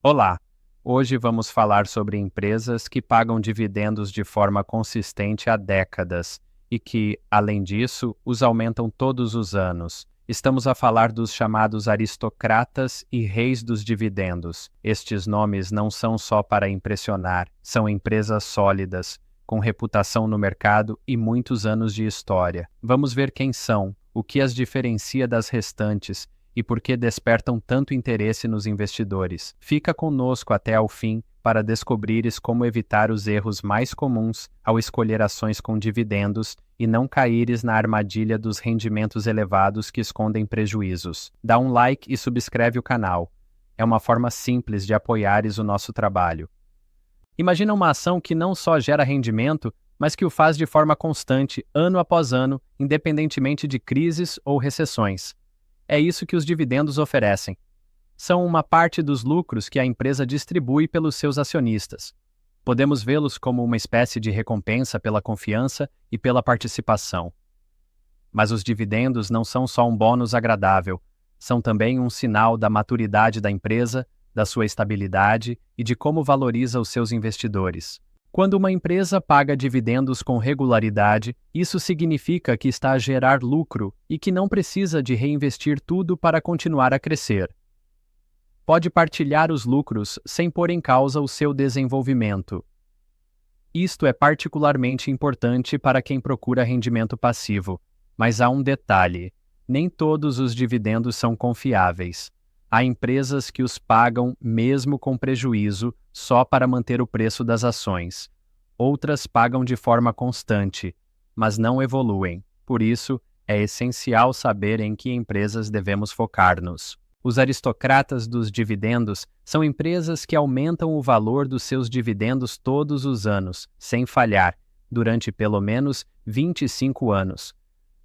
Olá! Hoje vamos falar sobre empresas que pagam dividendos de forma consistente há décadas e que, além disso, os aumentam todos os anos. Estamos a falar dos chamados aristocratas e reis dos dividendos. Estes nomes não são só para impressionar, são empresas sólidas, com reputação no mercado e muitos anos de história. Vamos ver quem são, o que as diferencia das restantes e por que despertam tanto interesse nos investidores. Fica conosco até ao fim para descobrires como evitar os erros mais comuns ao escolher ações com dividendos e não caíres na armadilha dos rendimentos elevados que escondem prejuízos. Dá um like e subscreve o canal. É uma forma simples de apoiares o nosso trabalho. Imagina uma ação que não só gera rendimento, mas que o faz de forma constante, ano após ano, independentemente de crises ou recessões. É isso que os dividendos oferecem. São uma parte dos lucros que a empresa distribui pelos seus acionistas. Podemos vê-los como uma espécie de recompensa pela confiança e pela participação. Mas os dividendos não são só um bônus agradável, são também um sinal da maturidade da empresa, da sua estabilidade e de como valoriza os seus investidores. Quando uma empresa paga dividendos com regularidade, isso significa que está a gerar lucro e que não precisa de reinvestir tudo para continuar a crescer. Pode partilhar os lucros sem pôr em causa o seu desenvolvimento. Isto é particularmente importante para quem procura rendimento passivo, mas há um detalhe: nem todos os dividendos são confiáveis. Há empresas que os pagam mesmo com prejuízo só para manter o preço das ações. Outras pagam de forma constante, mas não evoluem. Por isso, é essencial saber em que empresas devemos focar-nos. Os aristocratas dos dividendos são empresas que aumentam o valor dos seus dividendos todos os anos, sem falhar, durante pelo menos 25 anos.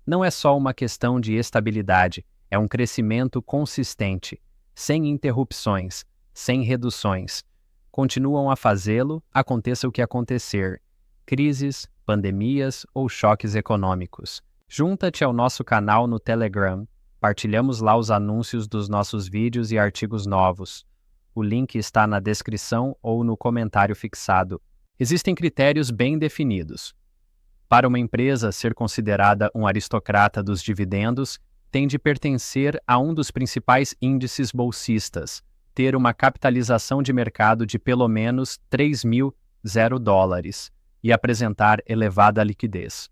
Não é só uma questão de estabilidade, é um crescimento consistente, sem interrupções, sem reduções. Continuam a fazê-lo, aconteça o que acontecer, crises, pandemias ou choques econômicos. Junta-te ao nosso canal no Telegram, partilhamos lá os anúncios dos nossos vídeos e artigos novos. O link está na descrição ou no comentário fixado. Existem critérios bem definidos. Para uma empresa ser considerada um aristocrata dos dividendos, tem de pertencer a um dos principais índices bolsistas, ter uma capitalização de mercado de pelo menos $3.000 e apresentar elevada liquidez.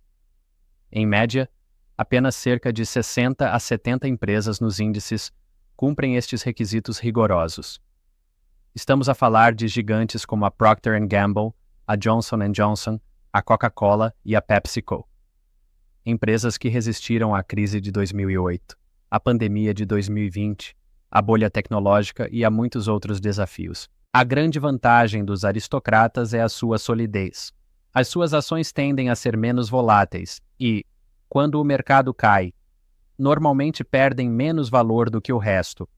Em média, apenas cerca de 60 a 70 empresas nos índices cumprem estes requisitos rigorosos. Estamos a falar de gigantes como a Procter & Gamble, a Johnson & Johnson, a Coca-Cola e a PepsiCo. Empresas que resistiram à crise de 2008, à pandemia de 2020, à bolha tecnológica e a muitos outros desafios. A grande vantagem dos aristocratas é a sua solidez. As suas ações tendem a ser menos voláteis e, quando o mercado cai, normalmente perdem menos valor do que o resto.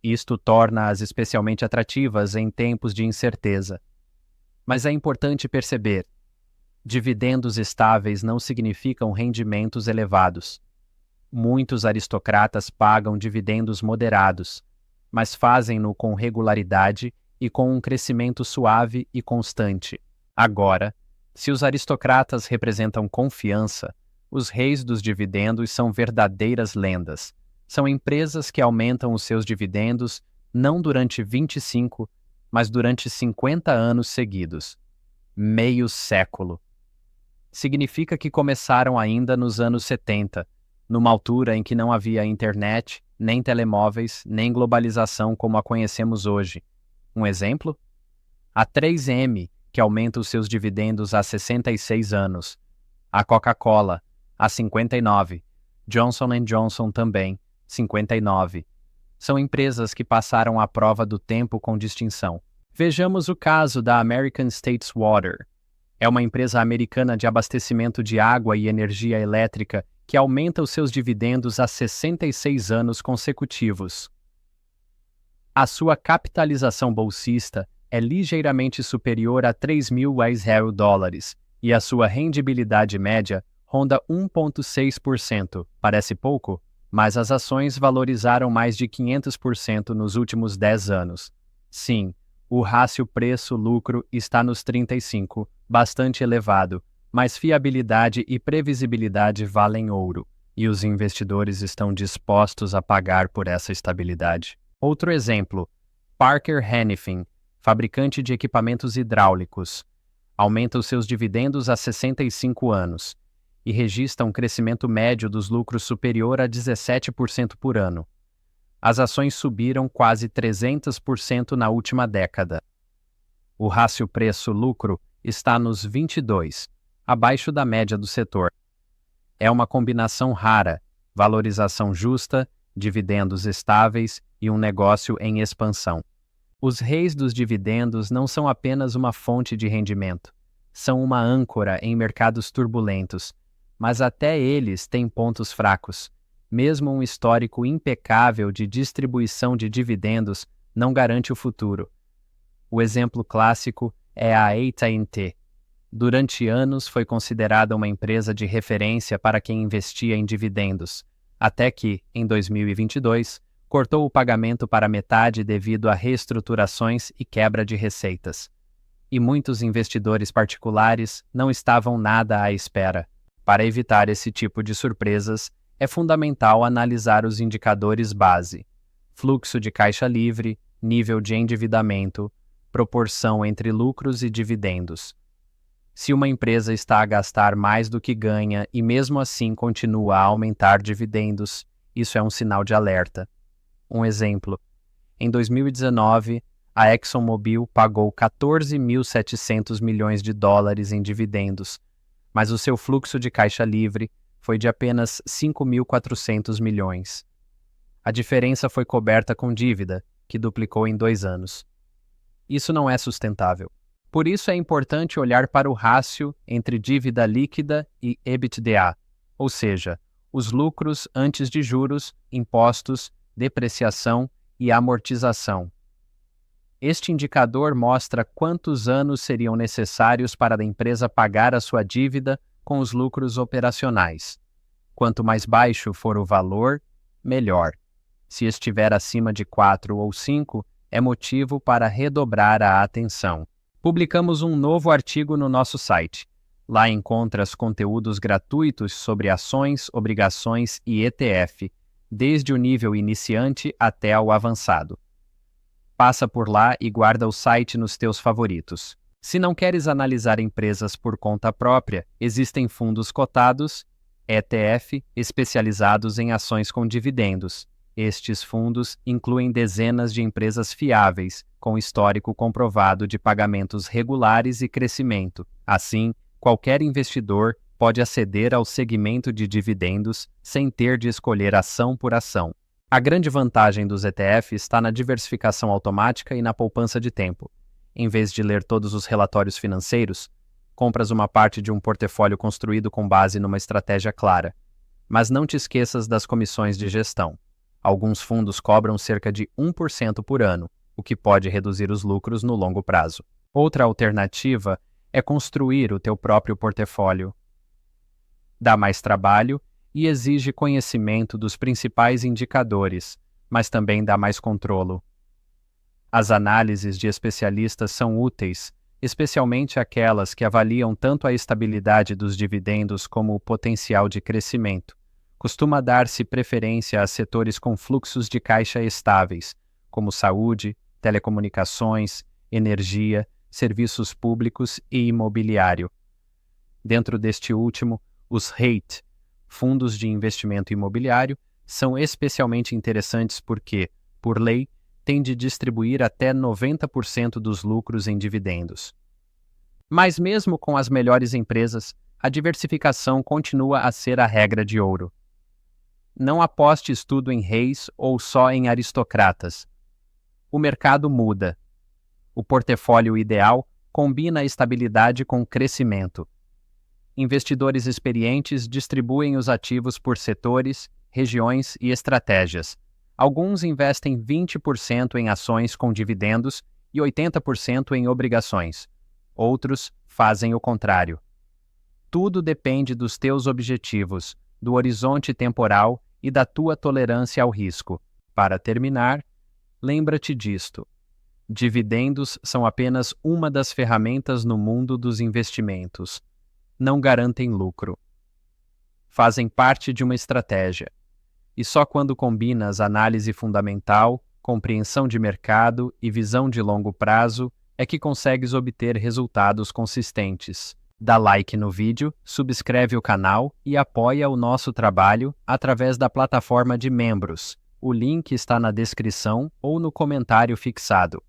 Isto torna-as especialmente atrativas em tempos de incerteza. Mas é importante perceber: dividendos estáveis não significam rendimentos elevados. Muitos aristocratas pagam dividendos moderados, mas fazem-no com regularidade e com um crescimento suave e constante. Agora, se os aristocratas representam confiança, os reis dos dividendos são verdadeiras lendas. São empresas que aumentam os seus dividendos não durante 25, mas durante 50 anos seguidos. Meio século. Significa que começaram ainda nos anos 70, numa altura em que não havia internet, nem telemóveis, nem globalização como a conhecemos hoje. Um exemplo? A 3M, que aumenta os seus dividendos há 66 anos. A Coca-Cola, há 59. Johnson & Johnson também, 59. São empresas que passaram à prova do tempo com distinção. Vejamos o caso da American States Water. É uma empresa americana de abastecimento de água e energia elétrica que aumenta os seus dividendos há 66 anos consecutivos. A sua capitalização bolsista é ligeiramente superior a $3.000 e a sua rendibilidade média ronda 1,6%. Parece pouco, mas as ações valorizaram mais de 500% nos últimos 10 anos. Sim, o rácio preço-lucro está nos 35, bastante elevado, mas fiabilidade e previsibilidade valem ouro, e os investidores estão dispostos a pagar por essa estabilidade. Outro exemplo, Parker Hannifin, fabricante de equipamentos hidráulicos, aumenta os seus dividendos há 65 anos e registra um crescimento médio dos lucros superior a 17% por ano. As ações subiram quase 300% na última década. O rácio preço-lucro está nos 22, abaixo da média do setor. É uma combinação rara, valorização justa, dividendos estáveis e um negócio em expansão. Os reis dos dividendos não são apenas uma fonte de rendimento, são uma âncora em mercados turbulentos, mas até eles têm pontos fracos. Mesmo um histórico impecável de distribuição de dividendos não garante o futuro. O exemplo clássico é a AT&T. Durante anos foi considerada uma empresa de referência para quem investia em dividendos, até que, em 2022, cortou o pagamento para metade devido a reestruturações e quebra de receitas. E muitos investidores particulares não estavam nada à espera. Para evitar esse tipo de surpresas, é fundamental analisar os indicadores base: fluxo de caixa livre, nível de endividamento, proporção entre lucros e dividendos. Se uma empresa está a gastar mais do que ganha e mesmo assim continua a aumentar dividendos, isso é um sinal de alerta. Um exemplo: em 2019, a ExxonMobil pagou 14.700 milhões de dólares em dividendos, mas o seu fluxo de caixa livre foi de apenas 5.400 milhões. A diferença foi coberta com dívida, que duplicou em 2 anos. Isso não é sustentável. Por isso é importante olhar para o rácio entre dívida líquida e EBITDA, ou seja, os lucros antes de juros, impostos, depreciação e amortização. Este indicador mostra quantos anos seriam necessários para a empresa pagar a sua dívida com os lucros operacionais. Quanto mais baixo for o valor, melhor. Se estiver acima de 4 ou 5, é motivo para redobrar a atenção. Publicamos um novo artigo no nosso site. Lá encontras conteúdos gratuitos sobre ações, obrigações e ETF, desde o nível iniciante até o avançado. Passa por lá e guarda o site nos teus favoritos. Se não queres analisar empresas por conta própria, existem fundos cotados, ETF, especializados em ações com dividendos. Estes fundos incluem dezenas de empresas fiáveis, com histórico comprovado de pagamentos regulares e crescimento. Assim, qualquer investidor pode aceder ao segmento de dividendos sem ter de escolher ação por ação. A grande vantagem dos ETF está na diversificação automática e na poupança de tempo. Em vez de ler todos os relatórios financeiros, compras uma parte de um portfólio construído com base numa estratégia clara. Mas não te esqueças das comissões de gestão. Alguns fundos cobram cerca de 1% por ano, o que pode reduzir os lucros no longo prazo. Outra alternativa é construir o teu próprio portfólio. Dá mais trabalho e exige conhecimento dos principais indicadores, mas também dá mais controlo. As análises de especialistas são úteis, especialmente aquelas que avaliam tanto a estabilidade dos dividendos como o potencial de crescimento. Costuma dar-se preferência a setores com fluxos de caixa estáveis, como saúde, telecomunicações, energia, serviços públicos e imobiliário. Dentro deste último, os REIT, fundos de investimento imobiliário, são especialmente interessantes porque, por lei, têm de distribuir até 90% dos lucros em dividendos. Mas mesmo com as melhores empresas, a diversificação continua a ser a regra de ouro. Não apostes tudo em reis ou só em aristocratas. O mercado muda. O portfólio ideal combina estabilidade com crescimento. Investidores experientes distribuem os ativos por setores, regiões e estratégias. Alguns investem 20% em ações com dividendos e 80% em obrigações. Outros fazem o contrário. Tudo depende dos teus objetivos, do horizonte temporal e da tua tolerância ao risco. Para terminar, lembra-te disto. Dividendos são apenas uma das ferramentas no mundo dos investimentos. Não garantem lucro. Fazem parte de uma estratégia. E só quando combinas análise fundamental, compreensão de mercado e visão de longo prazo é que consegues obter resultados consistentes. Dá like no vídeo, subscreve o canal e apoia o nosso trabalho através da plataforma de membros. O link está na descrição ou no comentário fixado.